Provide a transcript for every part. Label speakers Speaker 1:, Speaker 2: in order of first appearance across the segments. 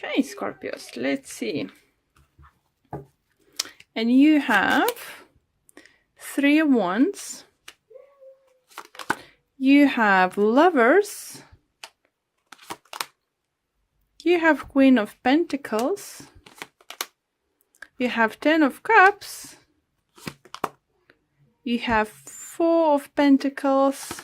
Speaker 1: Okay, Scorpios, let's see. And you have 3 of Wands. You have Lovers. You have Queen of Pentacles. You have 10 of Cups. You have 4 of Pentacles.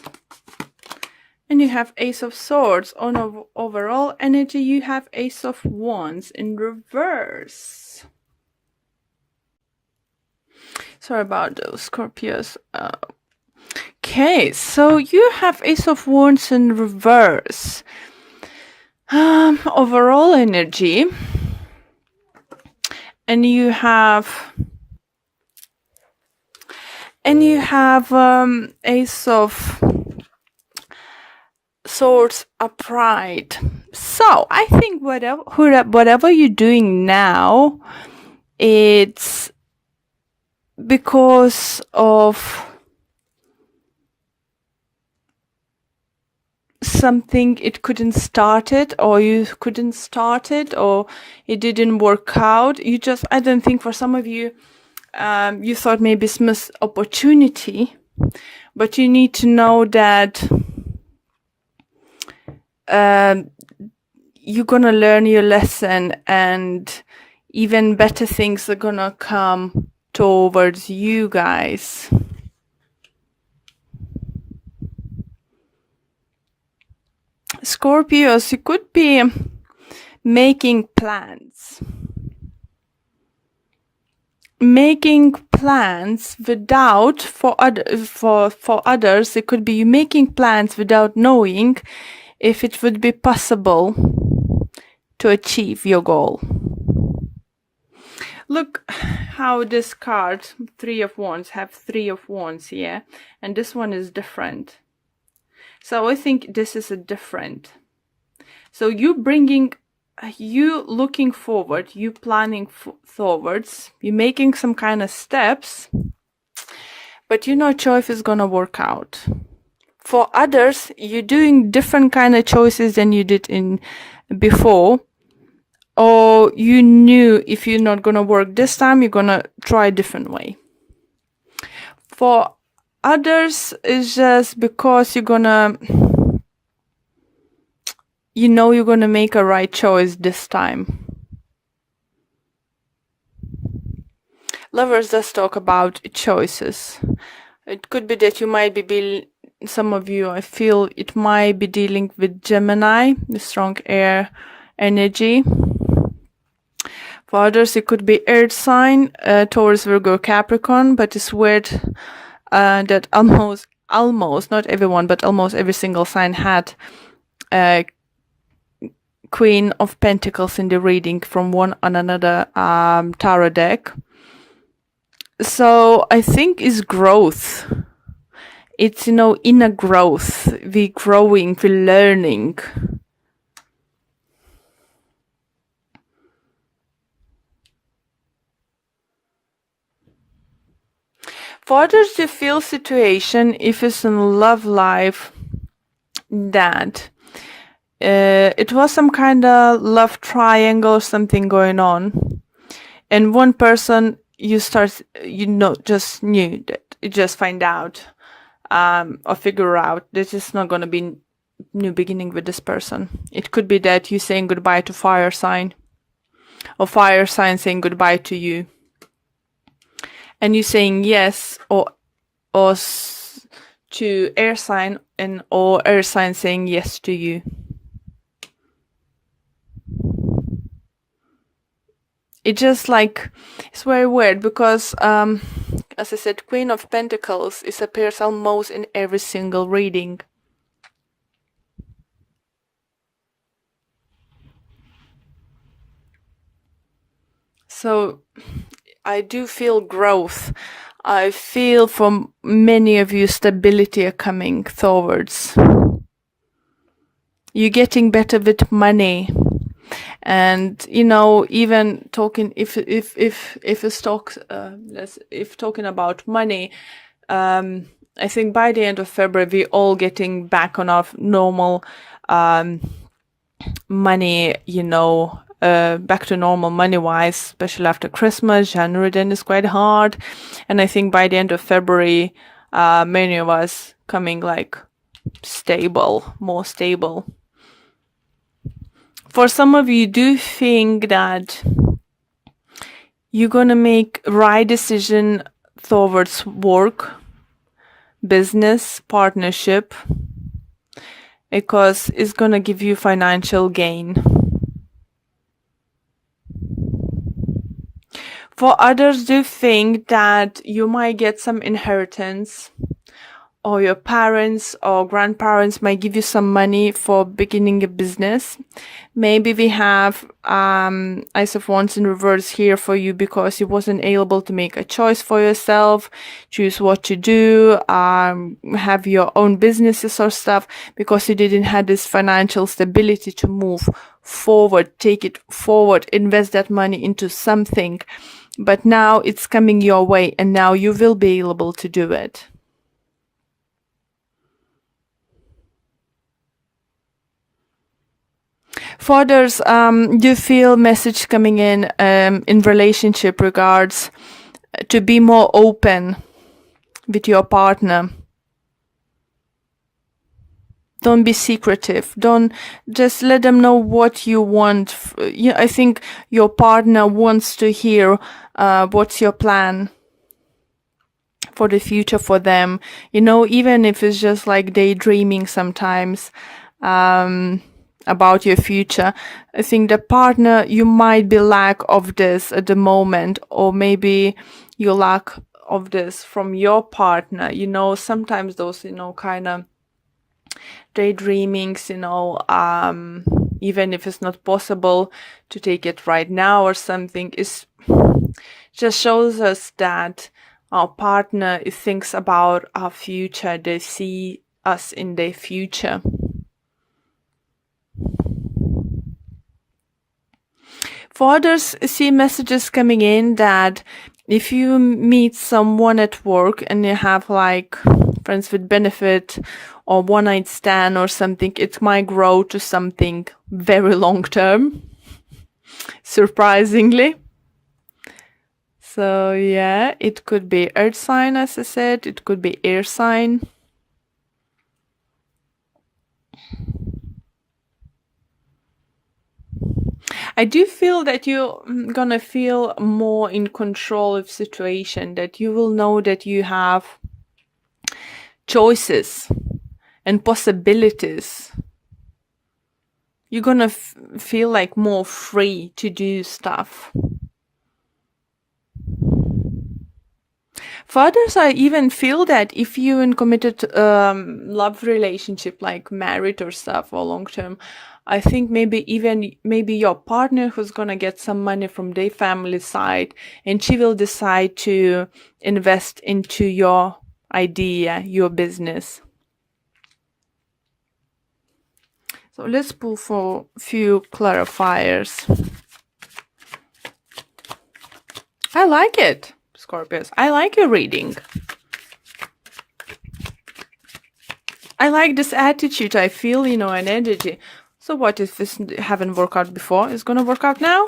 Speaker 1: And you have Ace of Swords. On overall energy, you have Ace of Wands in reverse. Sorry about those, Scorpios. Okay, so you have Ace of Wands in reverse. Overall energy. And you have Ace of Swords upright. So I think whatever you're doing now, it's because of something it couldn't start it, or you couldn't start it, or it didn't work out. I don't think for some of you, you thought maybe it's missed opportunity, but you need to know that you're gonna learn your lesson, and even better things are gonna come towards you guys. Scorpios, you could be making plans. Without, for others, it could be you making plans without knowing if it would be possible to achieve your goal. Look how this card, 3 of Wands, have 3 of Wands here, and this one is different. So I think this is a different. So you looking forward, you planning forwards, you making some kind of steps, but you're not sure if it's gonna work out. For others, you're doing different kind of choices than you did in before, or you knew if you're not gonna work this time, you're gonna try a different way. For others, it's just because you're gonna make a right choice this time. Lovers does talk about choices. It could be that you might be some of you, I feel it might be dealing with Gemini, the strong air energy. For others, it could be earth sign, Taurus, Virgo, Capricorn, but it's weird that almost, not everyone, but almost every single sign had Queen of Pentacles in the reading from one on another tarot deck. So I think it's growth. It's, inner growth. We're growing, we're learning. For others, you feel situation, if it's in love life, that it was some kind of love triangle, something going on, and one person just knew that, you just find out or figure out this is not going to be new beginning with this person. It could be that you're saying goodbye to fire sign, or fire sign saying goodbye to you, and you're saying yes or to air sign, or air sign saying yes to you. It's just it's very weird because, as I said, Queen of Pentacles appears almost in every single reading. So I do feel growth. I feel from many of you stability are coming towards. You're getting better with money. And even talking if talking about money, I think by the end of February we're all getting back on our normal money, back to normal money-wise, especially after Christmas. January then is quite hard. And I think by the end of February, many of us coming like more stable. For some of you, do think that you're gonna make right decision towards work, business, partnership, because it's gonna give you financial gain. For others, do think that you might get some inheritance, or your parents or grandparents might give you some money for beginning a business. Maybe we have Ice of Wands in reverse here for you because you wasn't able to make a choice for yourself, choose what to do, have your own businesses or stuff, because you didn't have this financial stability to move forward, take it forward, invest that money into something. But now it's coming your way, and now you will be able to do it. For others, you feel message coming in relationship regards to be more open with your partner. Don't be secretive. Don't just let them know what you want. I think your partner wants to hear what's your plan for the future for them. Even if it's just like daydreaming sometimes about your future. I think the partner, you might be lack of this at the moment, or maybe you lack of this from your partner. Sometimes those, kind of daydreamings, even if it's not possible to take it right now or something, is just shows us that our partner thinks about our future. They see us in their future. For others, see messages coming in that if you meet someone at work and you have like friends with benefit or one night stand or something, it might grow to something very long term, surprisingly. So yeah, it could be earth sign, as I said, it could be air sign. I do feel that you're gonna feel more in control of situation, that you will know that you have choices and possibilities. You're gonna feel like more free to do stuff. For others, I even feel that if you're in committed love relationship, like married or stuff, or long term, I think maybe your partner who's gonna get some money from their family side, and she will decide to invest into your idea, your business. So let's pull for a few clarifiers. I like it, Scorpios. I like your reading. I like this attitude. I feel, an energy. So what if this haven't worked out before? It's gonna work out now?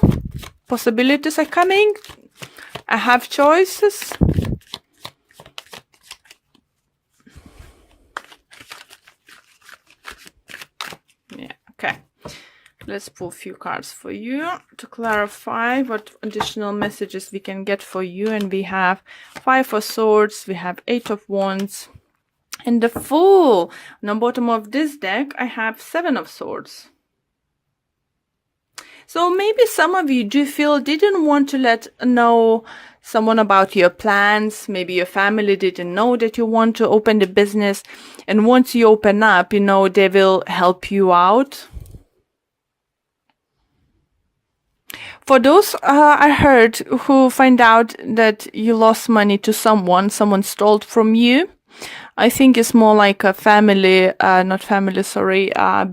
Speaker 1: Possibilities are coming. I have choices. Yeah, okay. Let's pull a few cards for you to clarify what additional messages we can get for you. And we have 5 of Swords, we have 8 of Wands, and the Fool. On the bottom of this deck, I have 7 of Swords. So maybe some of you do feel didn't want to let know someone about your plans. Maybe your family didn't know that you want to open the business. And once you open up, they will help you out. For those I heard who find out that you lost money to someone stole from you, I think it's more like a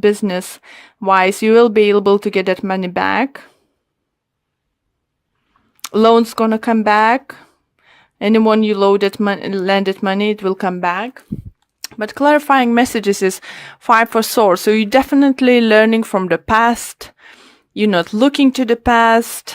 Speaker 1: business wise. You will be able to get that money back. Loan's gonna come back. Anyone you lended money, it will come back. But clarifying messages is 5 of Swords. So you're definitely learning from the past. You're not looking to the past.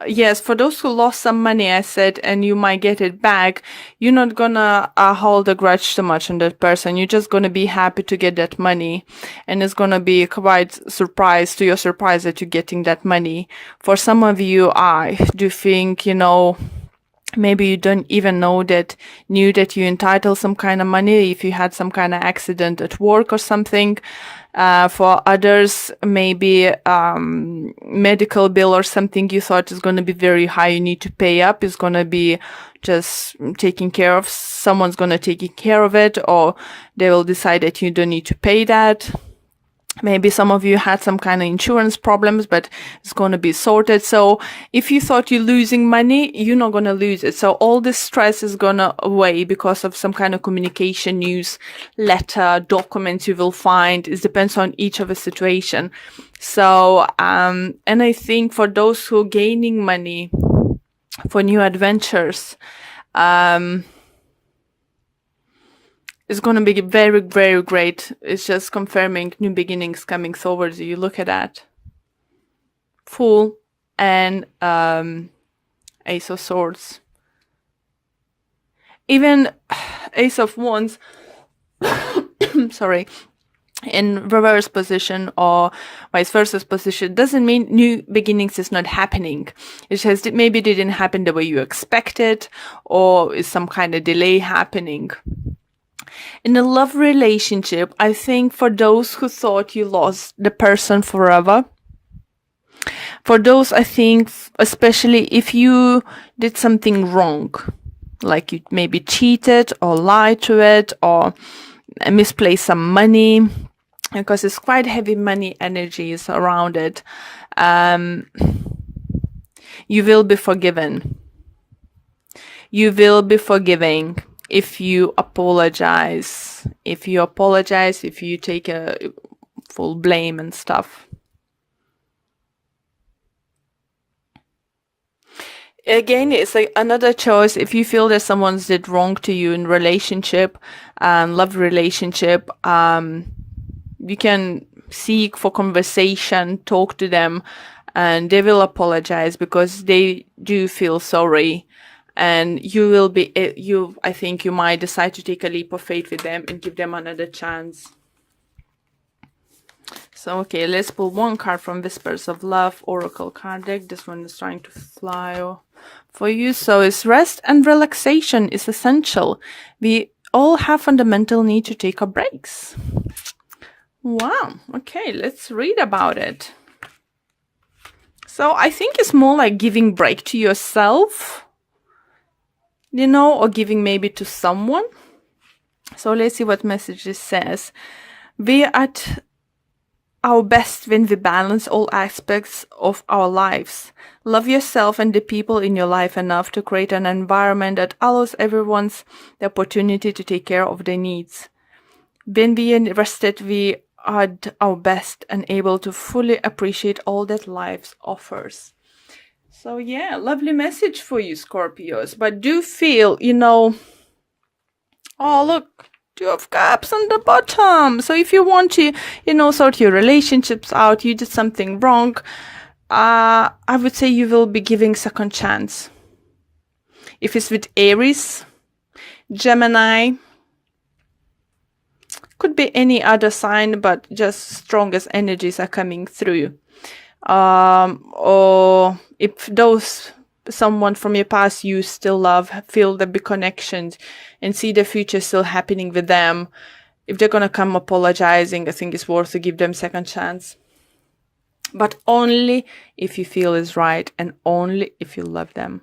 Speaker 1: Yes, for those who lost some money, I said, and you might get it back, you're not gonna hold a grudge too much on that person. You're just gonna be happy to get that money. And it's gonna be quite surprise to your surprise that you're getting that money. For some of you, I do think, maybe you don't even knew that you entitled some kind of money if you had some kind of accident at work or something. For others, maybe medical bill or something you thought is going to be very high, you need to pay up, is going to be just taken care of. Someone's going to take care of it, or they will decide that you don't need to pay that. Maybe some of you had some kind of insurance problems, but it's going to be sorted. So if you thought you're losing money, you're not going to lose it. So all this stress is going to away because of some kind of communication, news, letter, documents you will find. It depends on each of a situation. So, and I think for those who are gaining money for new adventures, it's going to be very, very great. It's just confirming new beginnings coming towards you. You look at that. Fool and Ace of Swords. Even Ace of Wands, sorry, in reverse position or vice versa position doesn't mean new beginnings is not happening. It just maybe didn't happen the way you expected, or is some kind of delay happening. In a love relationship, I think for those who thought you lost the person forever, for those, I think, especially if you did something wrong, like you maybe cheated or lied to it or misplaced some money, because it's quite heavy money energies around it, you will be forgiven. You will be forgiving. If you apologize, if you take a full blame and stuff. Again, it's like another choice. If you feel that someone's did wrong to you in relationship, love relationship, you can seek for conversation, talk to them, and they will apologize because they do feel sorry. And you will be, I think you might decide to take a leap of faith with them and give them another chance. So, okay, let's pull one card from Whispers of Love Oracle card deck. This one is trying to fly for you. So, it's rest and relaxation is essential. We all have fundamental need to take our breaks. Wow. Okay, let's read about it. So, I think it's more like giving break to yourself, or giving maybe to someone. So let's see what message this says. We are at our best when we balance all aspects of our lives. Love yourself and the people in your life enough to create an environment that allows everyone the opportunity to take care of their needs. When we are rested, we are at our best and able to fully appreciate all that life offers. So yeah, lovely message for you, Scorpios. But do feel, oh look, 2 of Cups on the bottom. So if you want to, sort your relationships out, you did something wrong, I would say you will be giving second chance. If it's with Aries, Gemini, could be any other sign, but just strongest energies are coming through. Or if someone from your past you still love, feel the big connections and see the future still happening with them, if they're gonna come apologizing, I think it's worth to give them second chance. But only if you feel is right and only if you love them.